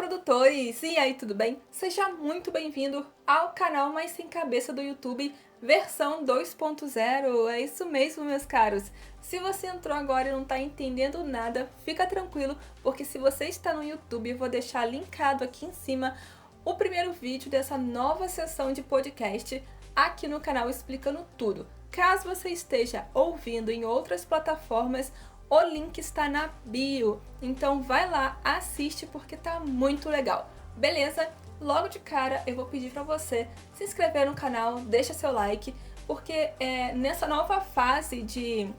produtores! E aí, tudo bem? Seja muito bem-vindo ao canal Mais Sem Cabeça do YouTube, versão 2.0. É isso mesmo, meus caros. Se você entrou agora e não está entendendo nada, fica tranquilo, porque se você está no YouTube, eu vou deixar linkado aqui em cima o primeiro vídeo dessa nova sessão de podcast aqui no canal explicando tudo. Caso você esteja ouvindo em outras plataformas, o link está na bio, então vai lá, assiste porque tá muito legal, beleza? Logo de cara eu vou pedir para você se inscrever no canal, deixa seu like, porque nessa nova fase de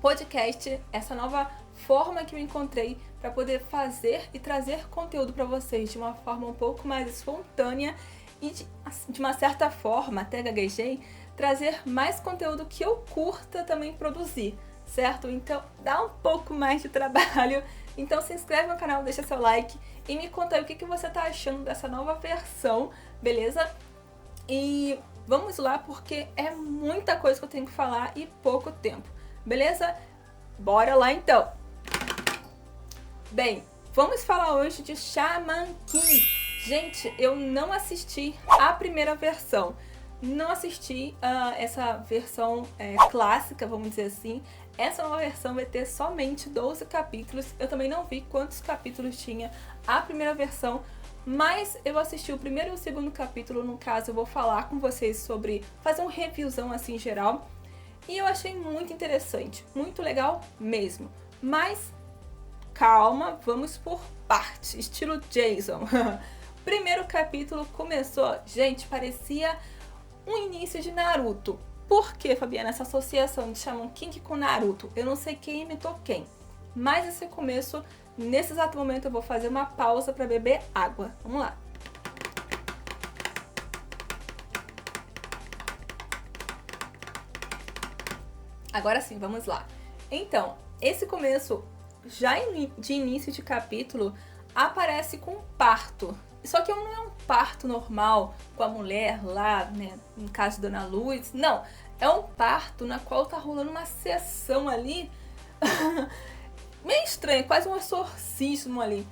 podcast, essa nova forma que eu encontrei para poder fazer e trazer conteúdo para vocês de uma forma um pouco mais espontânea e de uma certa forma, até gaguejei, trazer mais conteúdo que eu curta também produzir. Certo? Então dá um pouco mais de trabalho. Então se inscreve no canal, deixa seu like e me conta aí o que você tá achando dessa nova versão, beleza? E vamos lá porque é muita coisa que eu tenho que falar e pouco tempo, beleza? Bora lá então! Bem, vamos falar hoje de Shaman King. Gente, eu não assisti a primeira versão. Não assisti essa versão clássica, vamos dizer assim. Essa nova versão vai ter somente 12 capítulos. Eu também não vi quantos capítulos tinha a primeira versão, mas eu assisti o primeiro e o segundo capítulo. No caso, eu vou falar com vocês sobre, fazer um reviewzão assim geral. E eu achei muito interessante, muito legal mesmo. Mas calma, vamos por partes, estilo Jason. Primeiro capítulo começou, gente, parecia um início de Naruto. Por que, Fabiana, essa associação de Shaman King com Naruto? Eu não sei quem imitou quem. Mas esse começo, nesse exato momento, eu vou fazer uma pausa para beber água. Vamos lá. Agora sim, vamos lá. Então, esse começo, já de início de capítulo, aparece com parto. Só que não é um parto normal com a mulher lá, né, no caso da Ana Luz, não. É um parto na qual tá rolando uma sessão ali, meio estranho, quase um exorcismo ali.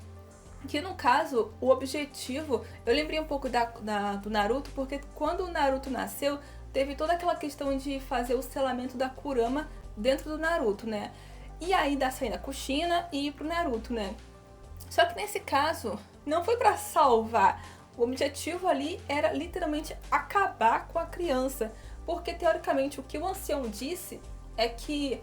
Que no caso, o objetivo, eu lembrei um pouco do Naruto, porque quando o Naruto nasceu, teve toda aquela questão de fazer o selamento da Kurama dentro do Naruto, né? E aí da sair da Kushina e ir pro Naruto, né? Só que nesse caso, não foi pra salvar. O objetivo ali era literalmente acabar com a criança. Porque, teoricamente, o que o ancião disse é que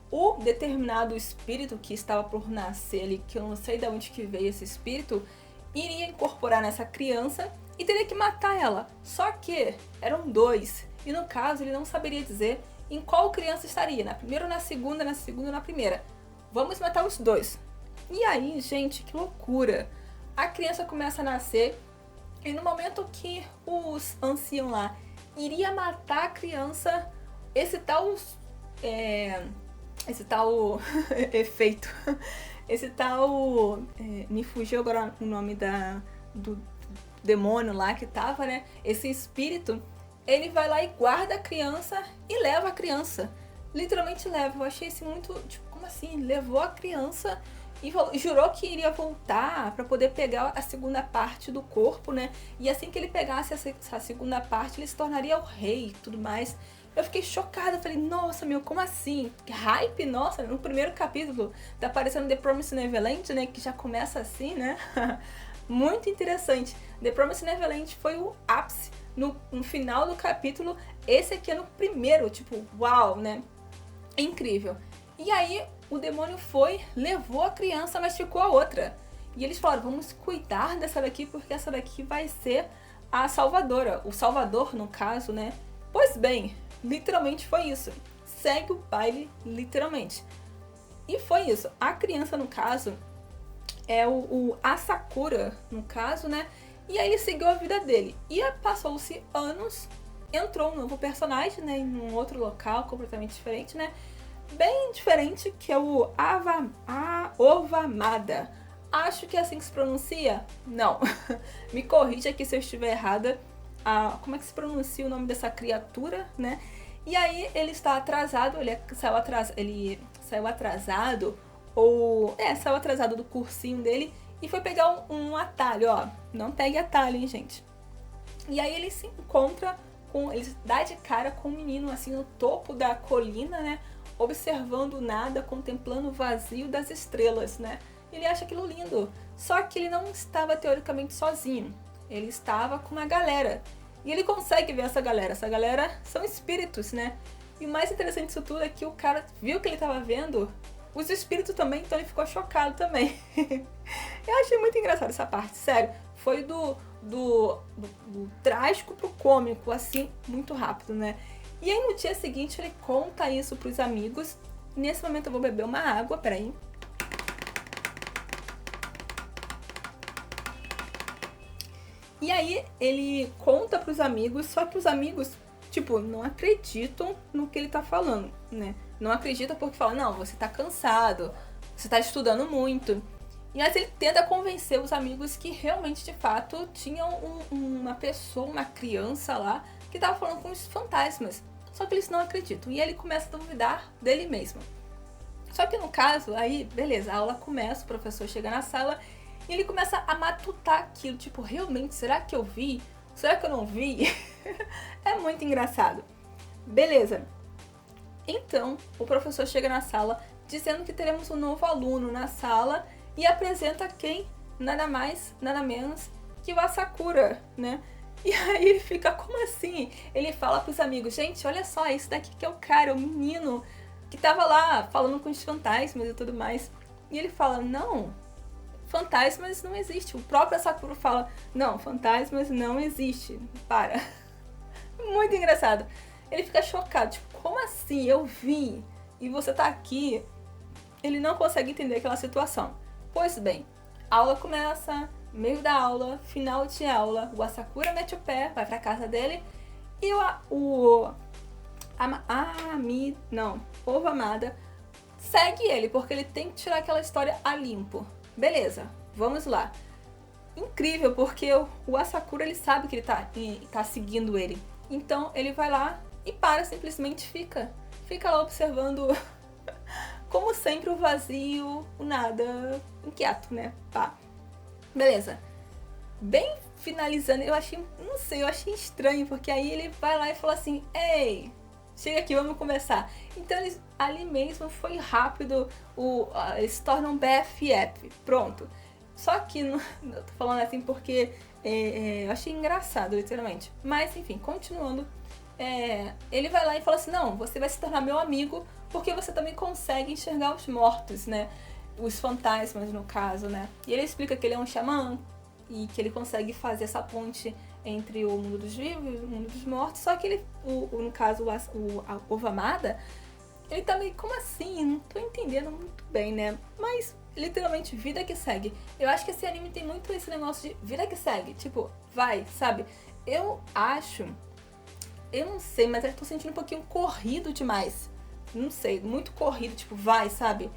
o determinado espírito que estava por nascer ali, que eu não sei de onde que veio esse espírito, iria incorporar nessa criança e teria que matar ela. Só que eram dois. E, no caso, ele não saberia dizer em qual criança estaria. Na primeira ou na segunda ou na primeira. Vamos matar os dois. E aí, gente, que loucura. A criança começa a nascer e no momento que os anciãos lá iria matar a criança, esse tal efeito, esse tal, me fugiu agora o nome do demônio lá que tava, né? Esse espírito, ele vai lá e guarda a criança e leva a criança. Literalmente leva. Eu achei isso muito, tipo, como assim? Levou a criança e jurou que iria voltar para poder pegar a segunda parte do corpo, né? E assim que ele pegasse essa segunda parte, ele se tornaria o rei e tudo mais. Eu fiquei chocada, falei, nossa, meu, como assim? Que hype, nossa, no primeiro capítulo tá aparecendo The Promised Neverland, né? Que já começa assim, né? Muito interessante. The Promised Neverland foi o ápice no final do capítulo. Esse aqui é no primeiro, tipo, uau, né? Incrível. E aí o demônio levou a criança, mas ficou a outra. E eles falaram, vamos cuidar dessa daqui, porque essa daqui vai ser a salvadora. O salvador, no caso, né? Pois bem, literalmente foi isso. Segue o baile, literalmente. E foi isso. A criança, no caso, é o Asakura, no caso, né? E aí ele seguiu a vida dele. E passou-se anos, entrou um novo personagem, né? Em um outro local, completamente diferente, né? Bem diferente, que é o Ovamada. Acho que é assim que se pronuncia? Não. Me corrija aqui se eu estiver errada. Como é que se pronuncia o nome dessa criatura, né? E aí ele está atrasado, ele saiu atrasado do cursinho dele e foi pegar um atalho, ó. Não pegue atalho, hein, gente. E aí ele se encontra ele dá de cara com um menino assim no topo da colina, né? Observando o nada, contemplando o vazio das estrelas, né? Ele acha aquilo lindo. Só que ele não estava teoricamente sozinho. Ele estava com uma galera. E ele consegue ver essa galera. Essa galera são espíritos, né? E o mais interessante disso tudo é que o cara viu que ele estava vendo os espíritos também, então ele ficou chocado também. Eu achei muito engraçado essa parte, sério. Foi do trágico pro cômico, assim, muito rápido, né? E aí no dia seguinte ele conta isso pros amigos. Nesse momento eu vou beber uma água, peraí. E aí ele conta pros amigos, só que os amigos, tipo, não acreditam no que ele tá falando, né? Não acreditam porque falam, não, você tá cansado, você tá estudando muito. E aí ele tenta convencer os amigos que realmente, de fato, tinham uma pessoa, uma criança lá, que tava falando com os fantasmas. Só que eles não acreditam. E ele começa a duvidar dele mesmo. Só que no caso, aí, beleza, a aula começa, o professor chega na sala e ele começa a matutar aquilo. Tipo, realmente, será que eu vi? Será que eu não vi? É muito engraçado. Beleza. Então, o professor chega na sala dizendo que teremos um novo aluno na sala e apresenta quem? Nada mais, nada menos que o Asakura, né? E aí ele fica, como assim? Ele fala pros amigos, gente, olha só, esse daqui que é o cara, o menino que tava lá falando com os fantasmas e tudo mais. E ele fala, não, fantasmas não existe. O próprio Asakura fala, não, fantasmas não existe. Para. Muito engraçado. Ele fica chocado, tipo, como assim? Eu vi e você tá aqui. Ele não consegue entender aquela situação. Pois bem, a aula começa, meio da aula, final de aula, o Asakura mete o pé, vai pra casa dele e o Ovamada segue ele, porque ele tem que tirar aquela história a limpo. Beleza, vamos lá. Incrível, porque o Asakura, ele sabe que ele tá seguindo ele. Então ele vai lá e simplesmente fica lá observando, como sempre, o vazio, o nada, inquieto, né? Pá. Beleza. Bem finalizando, eu achei estranho, porque aí ele vai lá e fala assim, ei, chega aqui, vamos começar. Então eles, ali mesmo, foi rápido, eles se tornam BFF, pronto. Só que, eu tô falando assim porque eu achei engraçado, literalmente. Mas, enfim, continuando, ele vai lá e fala assim, não, você vai se tornar meu amigo, porque você também consegue enxergar os mortos, né? Os fantasmas, no caso, né? E ele explica que ele é um xamã e que ele consegue fazer essa ponte entre o mundo dos vivos e o mundo dos mortos. Só que ele, no caso, o Ovamada, ele tá meio, como assim? Não tô entendendo muito bem, né? Mas, literalmente, vida que segue. Eu acho que esse anime tem muito esse negócio de vida que segue. Tipo, vai, sabe? Eu não sei, mas eu tô sentindo um pouquinho corrido demais. Não sei, muito corrido, tipo, vai, sabe?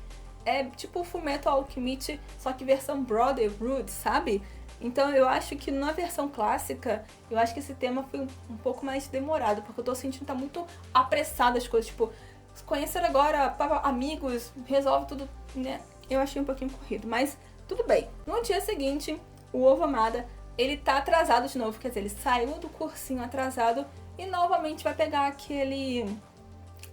É tipo o Fullmetal Alchemist, só que versão Brotherhood, sabe? Então eu acho que na versão clássica, eu acho que esse tema foi um pouco mais demorado, porque eu tô sentindo que tá muito apressado as coisas, tipo, conhecer agora, amigos, resolve tudo, né? Eu achei um pouquinho corrido, mas tudo bem. No dia seguinte, o Ovamada, ele tá atrasado de novo, quer dizer, ele saiu do cursinho atrasado e novamente vai pegar aquele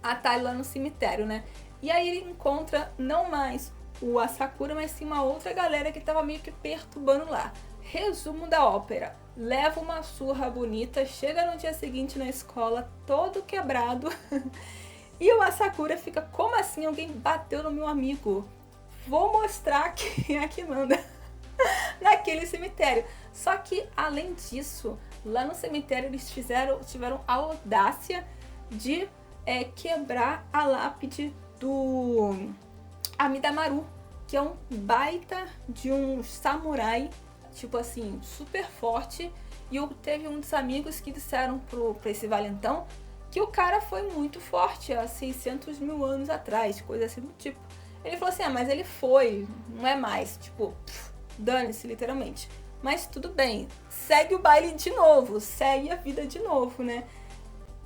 atalho lá no cemitério, né? E aí ele encontra não mais o Asakura, mas sim uma outra galera que tava meio que perturbando lá. Resumo da ópera: leva uma surra bonita, chega no dia seguinte na escola todo quebrado e o Asakura fica, como assim alguém bateu no meu amigo? Vou mostrar quem é que manda naquele cemitério. Só que, além disso, lá no cemitério eles tiveram a audácia de quebrar a lápide do Amidamaru, que é um baita de um samurai, tipo assim, super forte. E teve um dos amigos que disseram pra esse valentão que o cara foi muito forte há 600 mil anos atrás, coisa assim do tipo. Ele falou assim, mas ele foi, não é mais, tipo, dane-se, literalmente. Mas tudo bem, segue o baile de novo, segue a vida de novo, né?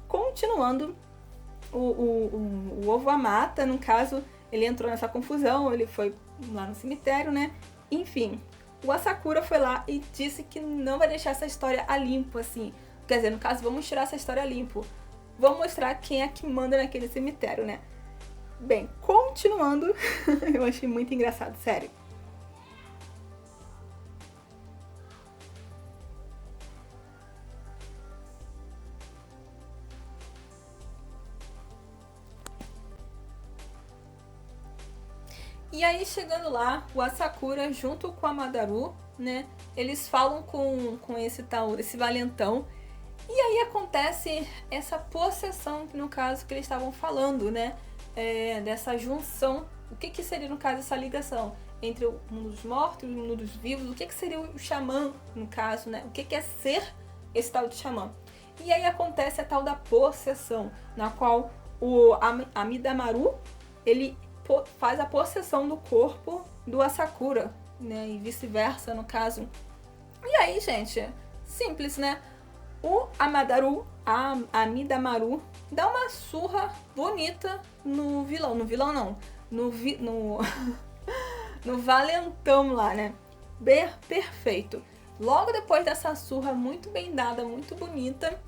Continuando, o Ovamata, no caso, ele entrou nessa confusão, ele foi lá no cemitério, né? Enfim, o Asakura foi lá e disse que não vai deixar essa história a limpo, assim. Quer dizer, no caso, vamos tirar essa história a limpo. Vamos mostrar quem é que manda naquele cemitério, né? Bem, continuando, eu achei muito engraçado, sério. E aí, chegando lá, o Asakura, junto com a Madaru, né? Eles falam com esse valentão. E aí acontece essa possessão, no caso, que eles estavam falando, né? Dessa junção. O que seria, no caso, essa ligação entre o mundo dos mortos e o mundo dos vivos? O que seria o xamã, no caso, né? O que é ser esse tal de xamã? E aí acontece a tal da possessão, na qual o Amidamaru, ele faz a possessão do corpo do Asakura, né? E vice-versa, no caso. E aí, gente, simples, né? O Amidamaru, dá uma surra bonita no vilão. No vilão, não. No valentão lá, né? Perfeito. Logo depois dessa surra muito bem dada, muito bonita,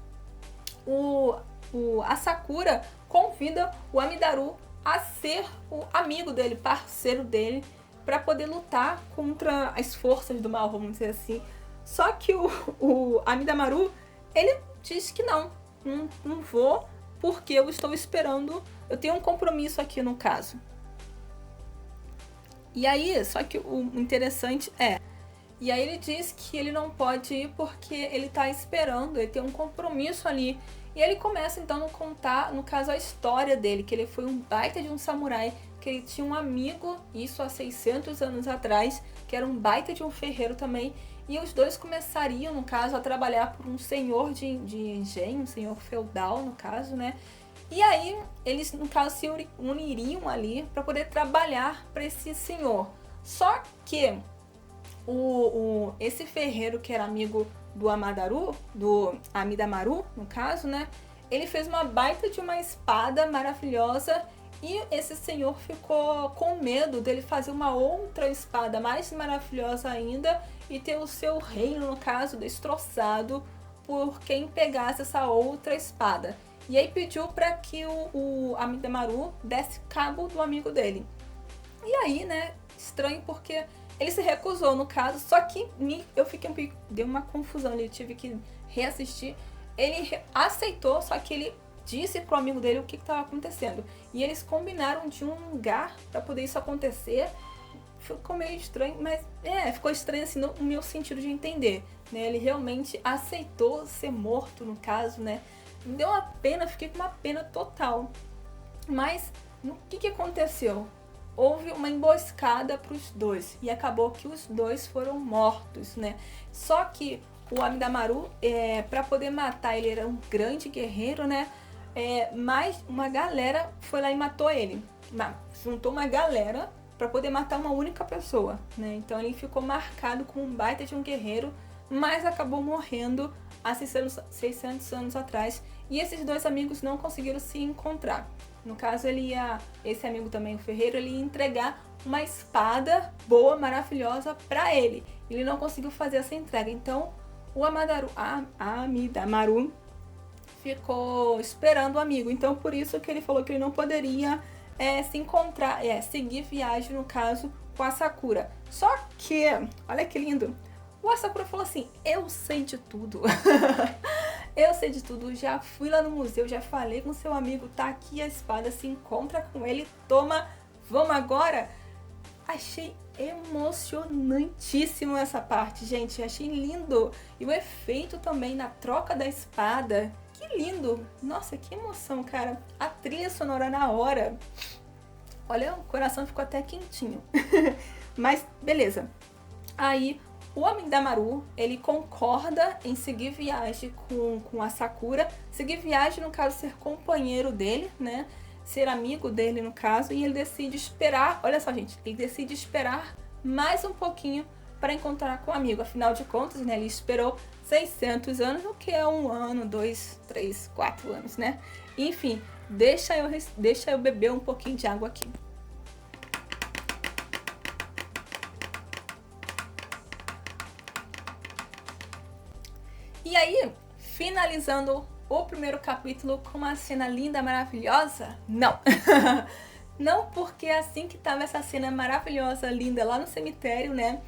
o Asakura convida o Amidaru a ser o amigo dele, parceiro dele, para poder lutar contra as forças do mal, vamos dizer assim. Só que o Amidamaru, ele diz que não vou, porque eu estou esperando, eu tenho um compromisso aqui no caso. E aí, só que o interessante e aí ele diz que ele não pode ir porque ele está esperando, ele tem um compromisso ali. E ele começa então a contar, no caso, a história dele, que ele foi um baita de um samurai, que ele tinha um amigo, isso há 600 anos atrás, que era um baita de um ferreiro também, e os dois começariam, no caso, a trabalhar por um senhor de engenho, um senhor feudal, no caso, né? E aí, eles, no caso, se uniriam ali para poder trabalhar para esse senhor. Só que esse ferreiro, que era amigo do Amidamaru, no caso, né? Ele fez uma baita de uma espada maravilhosa e esse senhor ficou com medo dele fazer uma outra espada mais maravilhosa ainda e ter o seu reino, no caso, destroçado por quem pegasse essa outra espada. E aí pediu para que o Amidamaru desse cabo do amigo dele. E aí, né, estranho porque ele se recusou, no caso, só que eu fiquei deu uma confusão, eu tive que reassistir. Ele aceitou, só que ele disse pro amigo dele o que estava acontecendo. E eles combinaram de um lugar para poder isso acontecer. Ficou meio estranho, mas ficou estranho assim no meu sentido de entender, né? Ele realmente aceitou ser morto, no caso, né? Me deu uma pena, fiquei com uma pena total. Mas o que aconteceu? Houve uma emboscada para os dois e acabou que os dois foram mortos, né? Só que o Amidamaru, para poder matar ele, era um grande guerreiro, né? Mas uma galera foi lá e matou ele. Juntou uma galera para poder matar uma única pessoa, né? Então ele ficou marcado como um baita de um guerreiro, mas acabou morrendo há 600 anos atrás. E esses dois amigos não conseguiram se encontrar. No caso, esse amigo também, o ferreiro, ele ia entregar uma espada boa, maravilhosa para ele. Ele não conseguiu fazer essa entrega. Então, o Amidamaru ficou esperando o amigo. Então, por isso que ele falou que ele não poderia se encontrar, seguir viagem, no caso, com a Sakura. Só que, olha que lindo, o Asakura falou assim: eu sei de tudo. Eu sei de tudo, já fui lá no museu, já falei com seu amigo, tá aqui a espada, se encontra com ele, toma, vamos agora? Achei emocionantíssimo essa parte, gente, achei lindo. E o efeito também na troca da espada, que lindo. Nossa, que emoção, cara. A trilha sonora na hora. Olha, o coração ficou até quentinho. Mas, beleza. Aí, o Amidamaru, ele concorda em seguir viagem com a Sakura. Seguir viagem, no caso, ser companheiro dele, né? Ser amigo dele, no caso. E ele decide esperar, olha só, gente, ele decide esperar mais um pouquinho para encontrar com o amigo. Afinal de contas, né, ele esperou 600 anos, o que é 1 ano, 2, 3, 4 anos, né? Enfim, deixa eu beber um pouquinho de água aqui. E aí, finalizando o primeiro capítulo com uma cena linda, maravilhosa? Não! Não, porque assim que tava essa cena maravilhosa, linda, lá no cemitério, né?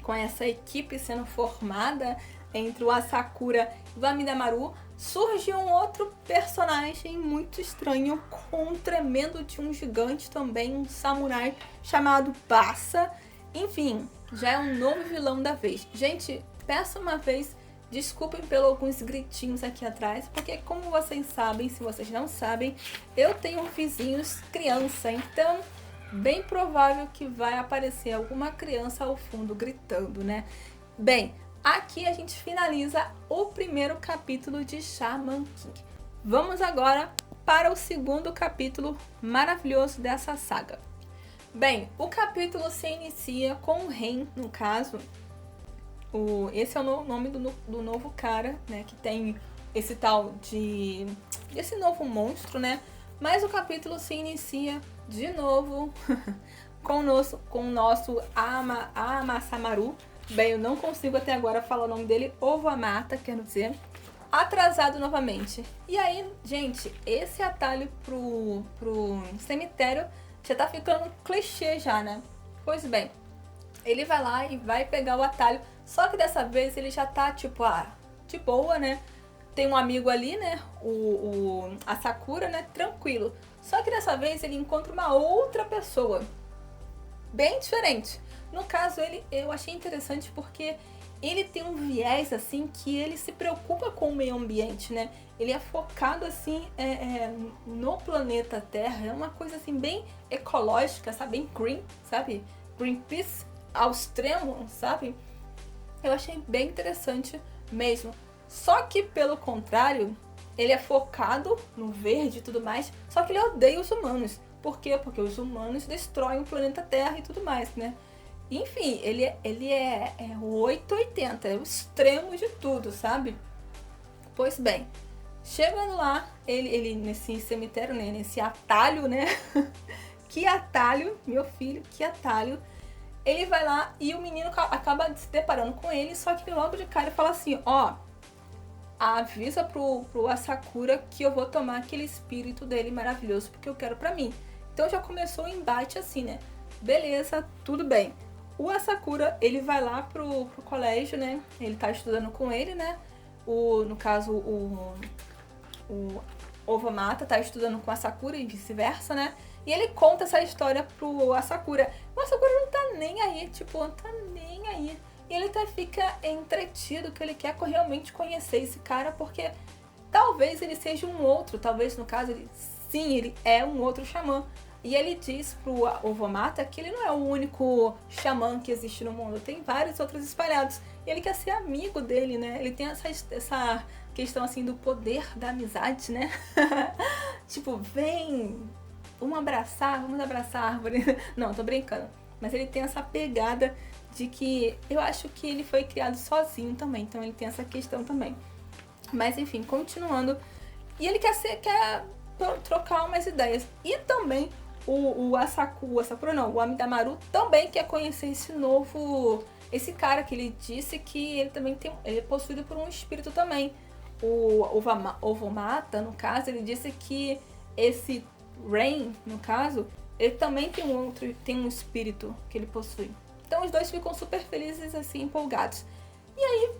Com essa equipe sendo formada entre o Asakura e o Amidamaru, surgiu um outro personagem muito estranho, com um tremendo de um gigante também, um samurai chamado Bassa. Enfim, já é um novo vilão da vez. Gente, peço uma vez, desculpem pelos alguns gritinhos aqui atrás, porque como vocês sabem, se vocês não sabem, eu tenho vizinhos criança, então bem provável que vai aparecer alguma criança ao fundo gritando, né? Bem, aqui a gente finaliza o primeiro capítulo de Shaman King. Vamos agora para o segundo capítulo maravilhoso dessa saga. Bem, o capítulo se inicia com o Ren, no caso. Esse é o nome do novo cara, né? Que tem esse tal esse novo monstro, né? Mas o capítulo se inicia de novo com o nosso Amasamaru. Bem, eu não consigo até agora falar o nome dele. Ovamata, quero dizer. Atrasado novamente. E aí, gente, esse atalho pro cemitério já tá ficando clichê já, né? Pois bem, ele vai lá e vai pegar o atalho. Só que dessa vez ele já tá tipo, de boa, né? Tem um amigo ali, né? A Sakura, né? Tranquilo. Só que dessa vez ele encontra uma outra pessoa. Bem diferente. No caso, eu achei interessante porque ele tem um viés, assim, que ele se preocupa com o meio ambiente, né? Ele é focado, assim, no planeta Terra. É uma coisa, assim, bem ecológica, sabe? Bem green, sabe? Greenpeace ao extremo, sabe? Eu achei bem interessante mesmo. Só que, pelo contrário, ele é focado no verde e tudo mais, só que ele odeia os humanos. Por quê? Porque os humanos destroem o planeta Terra e tudo mais, né? Enfim, ele é o 880, é o extremo de tudo, sabe? Pois bem, chegando lá, ele nesse cemitério, né? Nesse atalho, né? Que atalho, meu filho, que atalho. Ele vai lá e o menino acaba se deparando com ele, só que logo de cara ele fala assim, avisa pro Asakura que eu vou tomar aquele espírito dele maravilhoso, porque eu quero pra mim. Então já começou o embate assim, né? Beleza, tudo bem. O Asakura, ele vai lá pro colégio, né? Ele tá estudando com ele, né? No caso, o Ovamata tá estudando com a Sakura e vice-versa, né? E ele conta essa história pro Asakura. O Asakura não tá nem aí, tipo, não tá nem aí. E ele até fica entretido que ele quer realmente conhecer esse cara, porque talvez ele seja um outro, talvez no caso, ele é um outro xamã. E ele diz pro Ovamata que ele não é o único xamã que existe no mundo, tem vários outros espalhados. E ele quer ser amigo dele, né? Ele tem essa questão assim do poder da amizade, né? Tipo, vem, vamos abraçar a árvore. Não, tô brincando. Mas ele tem essa pegada de que eu acho que ele foi criado sozinho também, então ele tem essa questão também. Mas enfim, continuando. E ele quer trocar umas ideias. E também o Asakura não, o Amidamaru também quer conhecer esse cara que ele disse que ele também ele é possuído por um espírito também. O Ovamata, no caso, ele disse que esse Rain, no caso, ele também tem um espírito que ele possui. Então os dois ficam super felizes, assim, empolgados. E aí,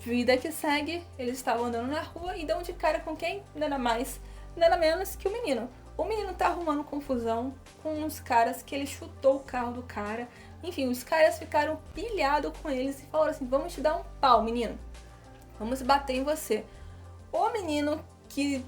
vida que segue, eles estavam andando na rua e dão de cara com quem? Nada mais, nada menos que o menino. O menino tá arrumando confusão com uns caras que ele chutou o carro do cara. Enfim, os caras ficaram pilhados com eles e falaram assim, vamos te dar um pau, menino. Vamos bater em você. O menino que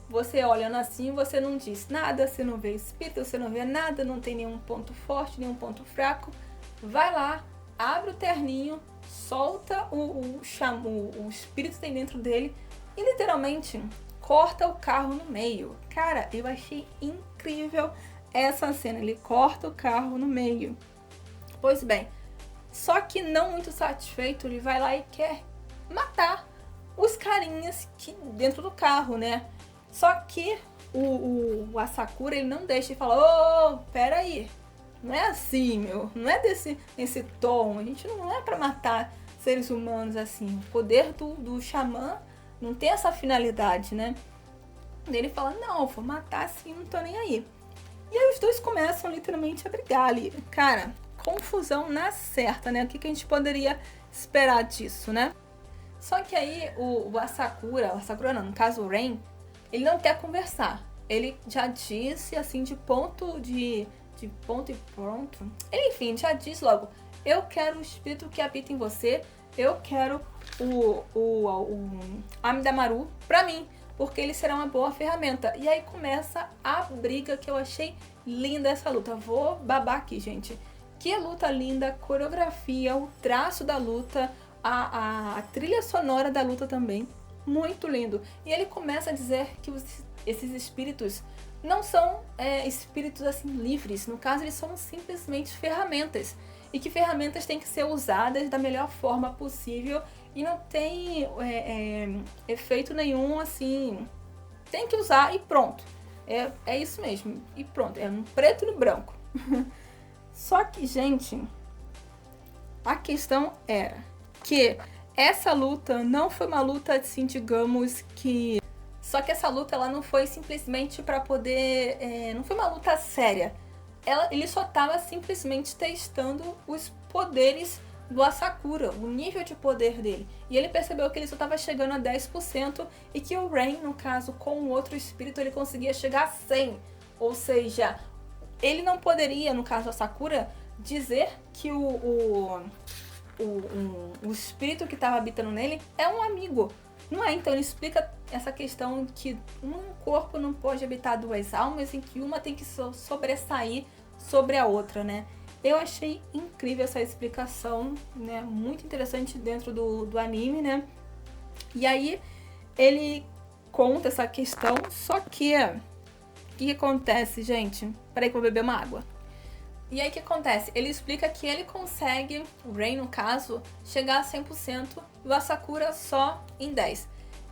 você olhando assim, você não diz nada, você não vê espírito, você não vê nada, não tem nenhum ponto forte, nenhum ponto fraco. Vai lá, abre o terninho, solta o espírito que tem dentro dele e literalmente corta o carro no meio. Cara, eu achei incrível essa cena. Ele corta o carro no meio. Pois bem, só que não muito satisfeito, ele vai lá e quer matar os carinhas que dentro do carro, né? Só que o Asakura, ele não deixa e fala, peraí, não é assim, meu, não é nesse tom, a gente não é pra matar seres humanos, assim. O poder do xamã não tem essa finalidade, né? Ele fala, não, eu vou matar assim, não tô nem aí. E aí os dois começam literalmente a brigar ali. Cara, confusão na certa, né? O que a gente poderia esperar disso, né? Só que aí o Asakura não, no caso o Rain, ele não quer conversar. Ele já disse, assim, de ponto e pronto. Ele, enfim, já diz logo, eu quero o espírito que habita em você, eu quero o Amidamaru pra mim, porque ele será uma boa ferramenta. E aí começa a briga, que eu achei linda essa luta. Vou babar aqui, gente. Que luta linda, coreografia, o traço da luta, a trilha sonora da luta também. Muito lindo. E ele começa a dizer que esses espíritos não são espíritos assim livres. No caso, eles são simplesmente ferramentas. E que ferramentas têm que ser usadas da melhor forma possível. E não tem efeito nenhum, assim. Tem que usar e pronto. É isso mesmo. E pronto. É no preto e no branco. Só que, gente, a questão era que essa luta não foi uma luta, assim, digamos que... Só que essa luta, ela não foi simplesmente pra poder... não foi uma luta séria. Ele só tava simplesmente testando os poderes do Asakura, o nível de poder dele. E ele percebeu que ele só estava chegando a 10% e que o Rain, no caso, com o outro espírito, ele conseguia chegar a 100%. Ou seja, ele não poderia, no caso do Asakura, dizer que o espírito que estava habitando nele é um amigo. Não é? Então ele explica essa questão que um corpo não pode habitar duas almas, em que uma tem que sobressair sobre a outra, né? Eu achei incrível essa explicação, né? Muito interessante dentro do anime, né? E aí ele conta essa questão, só que o que acontece, gente? Peraí que eu vou beber uma água. E aí o que acontece? Ele explica que ele consegue, o Rain no caso, chegar a 100% e o Asakura só em 10%.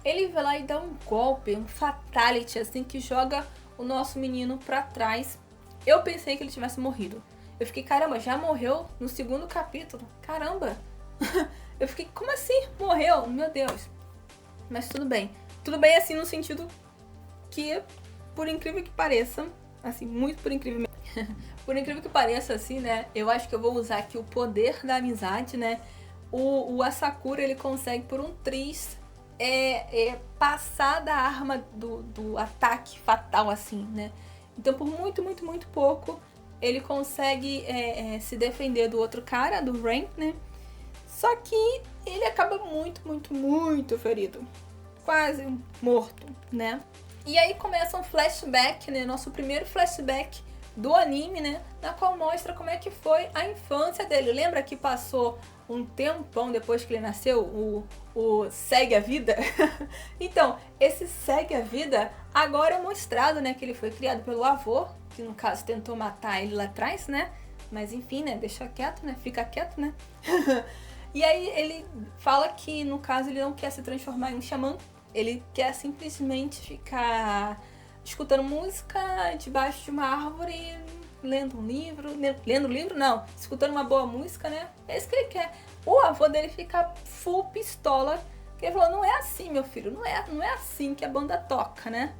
Ele vai lá e dá um golpe, um fatality, assim, que joga o nosso menino pra trás. Eu pensei que ele tivesse morrido. Eu fiquei, caramba, já morreu no segundo capítulo? Caramba! Eu fiquei, como assim? Morreu? Meu Deus! Mas tudo bem. Tudo bem, assim, no sentido que, por incrível que pareça, assim, muito por incrível mesmo, por incrível que pareça, assim, né, eu acho que eu vou usar aqui o poder da amizade, né, o Asakura, ele consegue, por um triz, passar da arma do ataque fatal, assim, né. Então, por muito, muito, muito pouco, ele consegue se defender do outro cara, do Rain, né? Só que ele acaba muito, muito, muito ferido. Quase morto, né? E aí começa um flashback, né? Nosso primeiro flashback do anime, né? Na qual mostra como é que foi a infância dele. Lembra que passou um tempão depois que ele nasceu, o segue a vida? Então, esse segue a vida agora é mostrado, né? Que ele foi criado pelo avô, que no caso tentou matar ele lá atrás, né? Mas enfim, né? Deixa quieto, né? Fica quieto, né? E aí ele fala que, no caso, ele não quer se transformar em um xamã. Ele quer simplesmente ficar escutando música debaixo de uma árvore, lendo um livro. Lendo livro, não. Escutando uma boa música, né? É isso que ele quer. O avô dele fica full pistola. Que ele falou, não é assim, meu filho. Não é assim que a banda toca, né?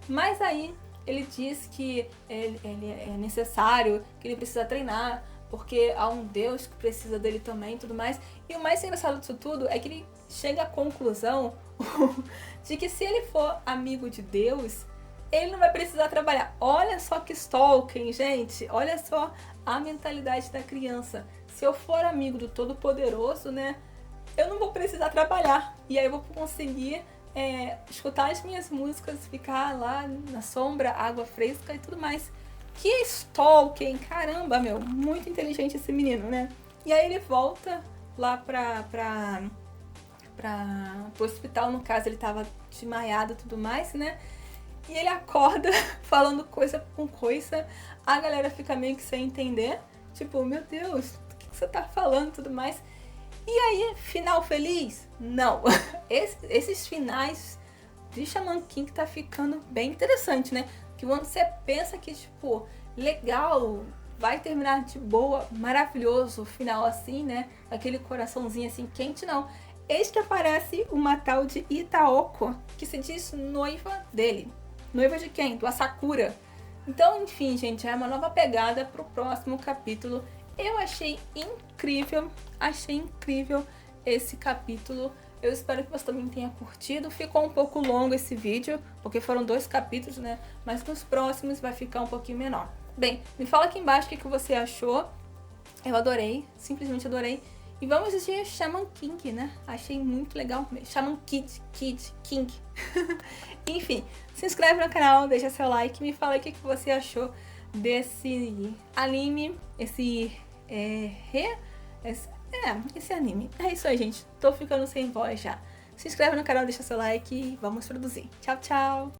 Mas aí ele diz que ele é necessário, que ele precisa treinar, porque há um Deus que precisa dele também e tudo mais. E o mais engraçado disso tudo é que ele chega à conclusão de que se ele for amigo de Deus, ele não vai precisar trabalhar. Olha só que stalking, gente. Olha só a mentalidade da criança. Se eu for amigo do Todo-Poderoso, né, eu não vou precisar trabalhar. E aí eu vou conseguir escutar as minhas músicas, ficar lá na sombra, água fresca e tudo mais. Que stalking, caramba, meu. Muito inteligente esse menino, né? E aí ele volta lá pro hospital, no caso ele tava desmaiado e tudo mais, né? E ele acorda falando coisa com coisa, a galera fica meio que sem entender, tipo, meu Deus, o que você tá falando e tudo mais. E aí, final feliz? Não. Esses finais de Shaman King tá ficando bem interessante, né? Que quando você pensa que, tipo, legal, vai terminar de boa, maravilhoso, final assim, né? Aquele coraçãozinho assim quente, não. Eis que aparece uma tal de Itaoko, que se diz noiva dele. Noiva de quem? Do Asakura. Então, enfim, gente, é uma nova pegada pro próximo capítulo. Eu achei incrível esse capítulo. Eu espero que você também tenha curtido. Ficou um pouco longo esse vídeo, porque foram 2 capítulos, né? Mas nos próximos vai ficar um pouquinho menor. Bem, me fala aqui embaixo o que você achou. Eu adorei, simplesmente adorei. E vamos de Shaman King, né? Achei muito legal. Shaman King. Enfim, se inscreve no canal, deixa seu like, me fala o que você achou desse anime, esse anime. É isso aí, gente. Tô ficando sem voz já. Se inscreve no canal, deixa seu like e vamos produzir. Tchau, tchau!